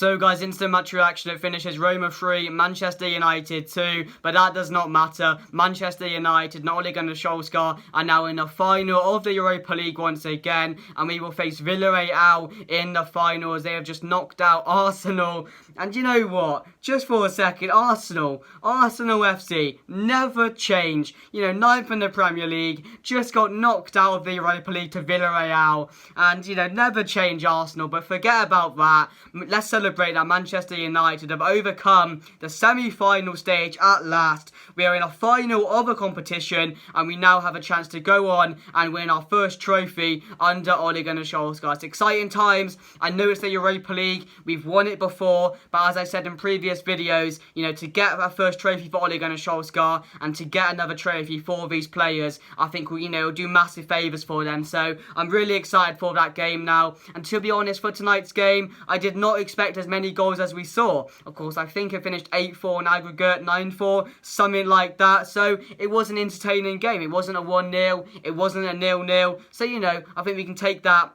So guys, instant match reaction. It finishes Roma 3, Manchester United 2, but that does not matter. Manchester United, not Ole Gunnar Solskjaer, are now in the final of the Europa League once again, and we will face Villarreal in the finals. They have just knocked out Arsenal, and you know what? Just for a second, Arsenal FC, never change. You know, 9th in the Premier League, just got knocked out of the Europa League to Villarreal, and you know, never change Arsenal, but forget about that. Let's celebrate that Manchester United have overcome the semi-final stage at last. We are in a final of a competition, and we now have a chance to go on and win our first trophy under Ole Gunnar Solskjaer. It's exciting times. I know it's the Europa League. We've won it before, but as I said in previous videos, you know, to get our first trophy for Ole Gunnar Solskjaer and to get another trophy for these players, I think we, you know, do massive favours for them. So I'm really excited for that game now. And to be honest, for tonight's game, I did not expect as many goals as we saw. Of course, I think it finished 8-4 in aggregate, 9-4, something like that. So it was an entertaining game. It wasn't a 1-0. It wasn't a 0-0. So, you know, I think we can take that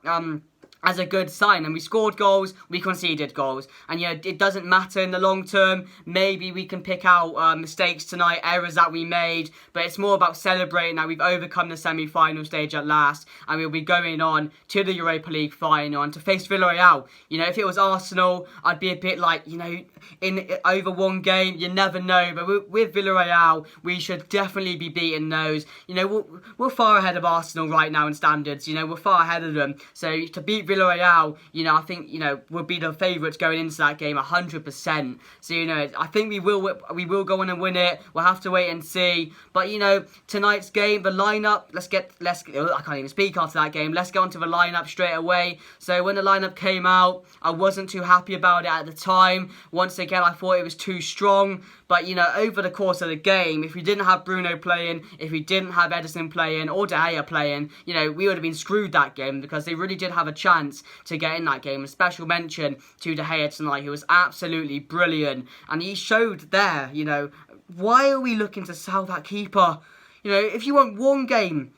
as a good sign. And we scored goals, we conceded goals, and you know, it doesn't matter in the long term. Maybe we can pick out mistakes tonight, errors that we made, but it's more about celebrating that we've overcome the semi-final stage at last, and we'll be going on to the Europa League final and to face Villarreal. You know, if it was Arsenal, I'd be a bit like, you know, in over one game, you never know, but with Villarreal, we should definitely be beating those. You know, we're far ahead of Arsenal right now in standards. You know, we're far ahead of them, so to beat Villarreal, you know, I think, you know, would be the favourites going into that game 100%. So, you know, I think we will go on and win it. We'll have to wait and see. But, you know, tonight's game, the lineup, I can't even speak after that game. Let's get onto the lineup straight away. So when the lineup came out, I wasn't too happy about it at the time. Once again, I thought it was too strong. But, you know, over the course of the game, if we didn't have Bruno playing, if we didn't have Edison playing, or De Gea playing, you know, we would have been screwed that game, because they really did have a chance to get in that game. A special mention to De Gea tonight, who was absolutely brilliant. And he showed there, you know, why are we looking to sell that keeper? You know, if you want one game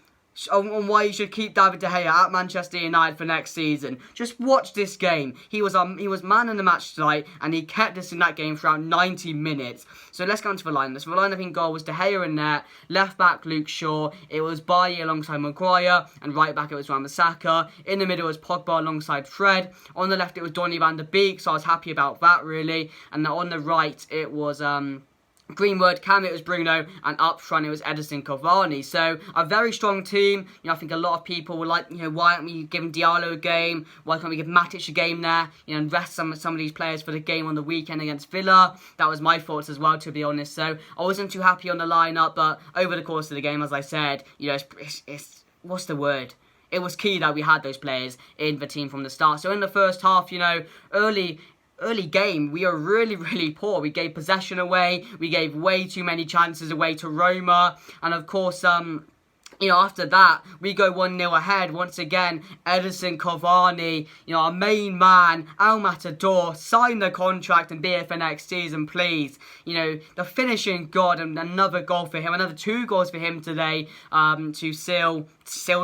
on why you should keep David De Gea at Manchester United for next season, just watch this game. He was man in the match tonight, and he kept us in that game for around 90 minutes. So let's go on to the lineup. So the lineup in goal was De Gea in net, left back Luke Shaw, it was Bailly alongside Maguire, and right back it was Wan-Bissaka. In the middle was Pogba alongside Fred. On the left it was Donny van de Beek, so I was happy about that really. And on the right it was Greenwood, Cam it was Bruno, and up front it was Edison Cavani. So a very strong team. You know, I think a lot of people were like, you know, why aren't we giving Diallo a game? Why can't we give Matic a game there? You know, and rest some of these players for the game on the weekend against Villa. That was my thoughts as well, to be honest. So I wasn't too happy on the lineup, but over the course of the game, as I said, you know, it's what's the word? It was key that we had those players in the team from the start. So in the first half, you know, early game, we are really poor. We gave possession away. We gave way too many chances away to Roma. And of course, you know, after that, we go 1-0 ahead. Once again, Edison Cavani, you know, our main man, Al Matador, sign the contract and be here for next season, please. You know, the finishing god, and another goal for him, another 2 goals for him today, to seal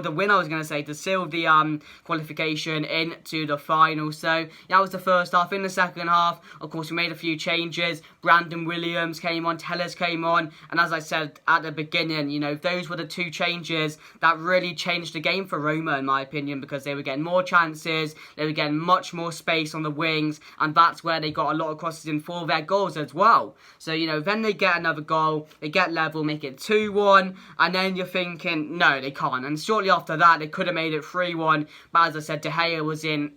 the win, I was going to say, to seal the qualification into the final. So that was the first half. In the second half, of course, we made a few changes. Brandon Williams came on, Tellers came on, and as I said at the beginning, you know, those were the 2 changes that really changed the game for Roma, in my opinion, because they were getting more chances, they were getting much more space on the wings, and that's where they got a lot of crosses in for their goals as well. So, you know, then they get another goal, they get level, make it 2-1, and then you're thinking, no, they can't. And shortly after that, they could have made it 3-1, but as I said, De Gea was in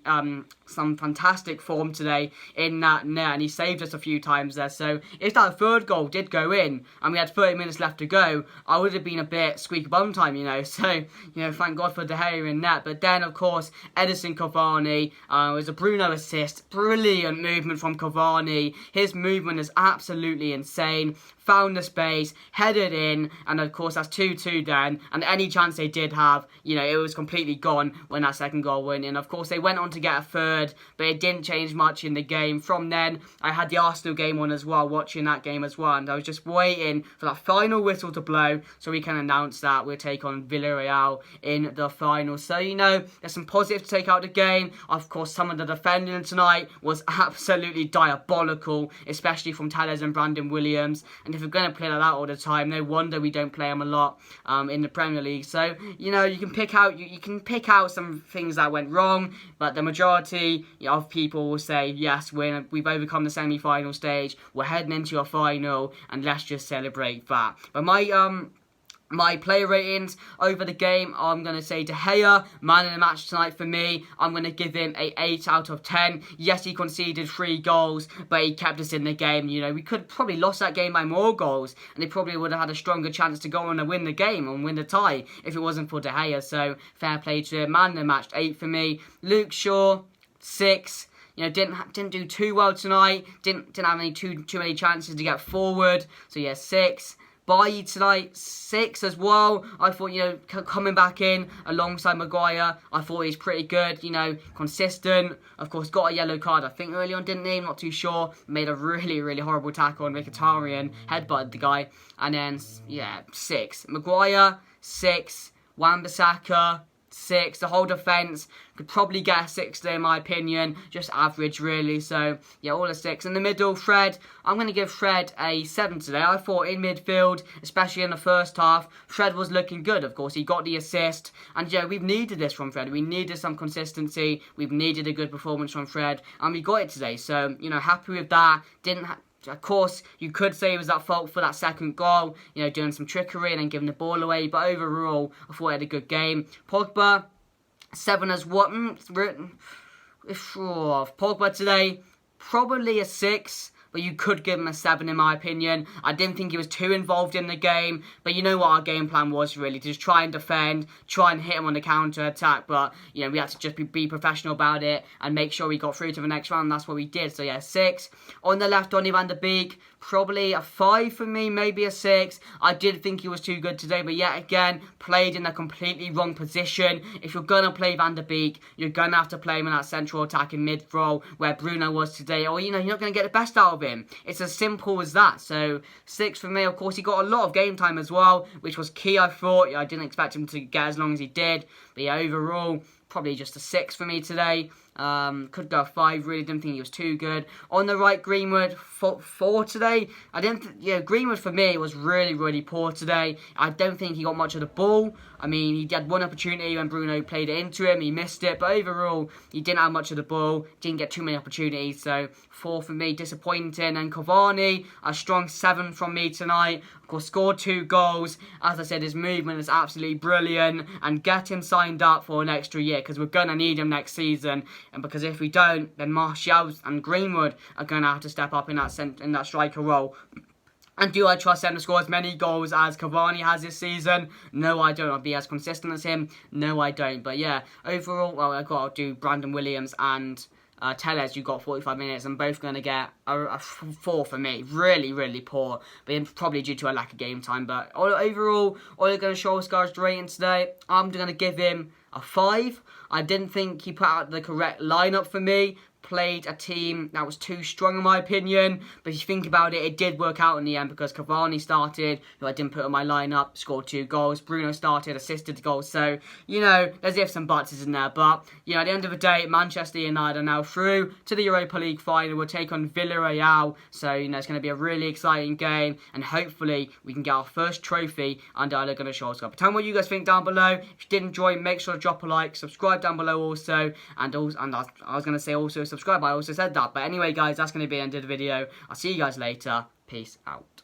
some fantastic form today in that net, and he saved us a few times there. So if that third goal did go in, and we had 30 minutes left to go, I would have been a bit squeaky bum time, you know. So, you know, thank God for De Gea in net. But then, of course, Edison Cavani was a Bruno assist. Brilliant movement from Cavani. His movement is absolutely insane. Found the space, headed in, and of course that's 2-2 then. And any chance they did have, you know, it was completely gone when that second goal went in. Of course, they went on to get a third. good, but it didn't change much in the game. From then, I had the Arsenal game on as well, watching that game as well, and I was just waiting for that final whistle to blow so we can announce that we'll take on Villarreal in the final. So, you know, there's some positives to take out of the game. Of course, some of the defending tonight was absolutely diabolical, especially from Telles and Brandon Williams, and if we're going to play like that all the time, no wonder we don't play them a lot in the Premier League. So, you know, you can pick out some things that went wrong, but the majority of people will say, yes, we've overcome the semi-final stage, we're heading into a final, and let's just celebrate that. But my player ratings over the game, I'm going to say De Gea, man of the match tonight for me. I'm going to give him a 8 out of 10. Yes, he conceded 3 goals, but he kept us in the game. You know, we could probably lost that game by more goals, and they probably would have had a stronger chance to go on and win the game and win the tie if it wasn't for De Gea. So, fair play to him. Man of the match, 8 for me. Luke Shaw, 6. You know, didn't do too well tonight. Didn't have too many chances to get forward. So, yeah, 6. Bailly tonight, 6 as well. I thought, you know, coming back in alongside Maguire, I thought he was pretty good, you know, consistent. Of course, got a yellow card, I think, early on, didn't he? I'm not too sure. Made a really, really horrible tackle on Mkhitaryan, headbutted the guy. And then, yeah, 6. Maguire, 6. Wan-Bissaka, 6. The whole defence could probably get a 6 there, in my opinion. Just average, really. So, yeah, all a 6. In the middle, Fred. I'm going to give Fred a 7 today. I thought in midfield, especially in the first half, Fred was looking good. Of course, he got the assist. And, yeah, we've needed this from Fred. We needed some consistency. We've needed a good performance from Fred. And we got it today. So, you know, happy with that. Of course, you could say it was at fault for that second goal, you know, doing some trickery and then giving the ball away. But overall, I thought he had a good game. Pogba, 7 as what? Pogba today, probably a 6. But you could give him a 7 in my opinion. I didn't think he was too involved in the game. But you know what our game plan was really. To just try and defend. Try and hit him on the counter-attack. But, you know, we had to just be professional about it. And make sure we got through to the next round. That's what we did. So, yeah, 6. On the left, Donny van de Beek. Probably a 5 for me. Maybe a 6. I did think he was too good today. But yet again, played in a completely wrong position. If you're going to play Van de Beek, you're going to have to play him in that central attacking mid-throw. Where Bruno was today. Or, you know, you're not going to get the best out of him. It's as simple as that. So 6 for me. Of course, he got a lot of game time as well, which was key, I thought. I didn't expect him to get as long as he did. But yeah, overall, probably just a 6 for me today. Could go a 5, really didn't think he was too good. On the right, Greenwood, 4 today. Greenwood for me was really, really poor today. I don't think he got much of the ball. I mean, he had one opportunity when Bruno played it into him, he missed it, but overall, he didn't have much of the ball, didn't get too many opportunities, so 4 for me, disappointing. And Cavani, a strong 7 from me tonight. Of course, scored 2 goals. As I said, his movement is absolutely brilliant, and get him signed up for an extra year, because we're going to need him next season. And because if we don't, then Martial and Greenwood are going to have to step up in that striker role. And do I trust him to score as many goals as Cavani has this season? No, I don't. I'll be as consistent as him? No, I don't. But yeah, overall, well, I've got to do Brandon Williams and Telles. You got 45 minutes. I'm both going to get a 4 for me. Really, really poor. But probably due to a lack of game time. But overall, Ole Gunnar Solskjaer's rating today, I'm going to give him a 5. I didn't think he put out the correct lineup for me. Played a team that was too strong in my opinion, but if you think about it, it did work out in the end because Cavani started, who I didn't put in my lineup, scored 2 goals. Bruno started, assisted the goals. So, you know, there's ifs and buts in there, but, you know, at the end of the day, Manchester United are now through to the Europa League final. We'll take on Villarreal, so, you know, it's going to be a really exciting game, and hopefully we can get our first trophy under Ole Gunnar Solskjaer. But tell me what you guys think down below. If you did enjoy, make sure to drop a like, subscribe down below also, and I was going to say also subscribe, I also said that. But anyway, guys, that's going to be the end of the video. I'll see you guys later. Peace out.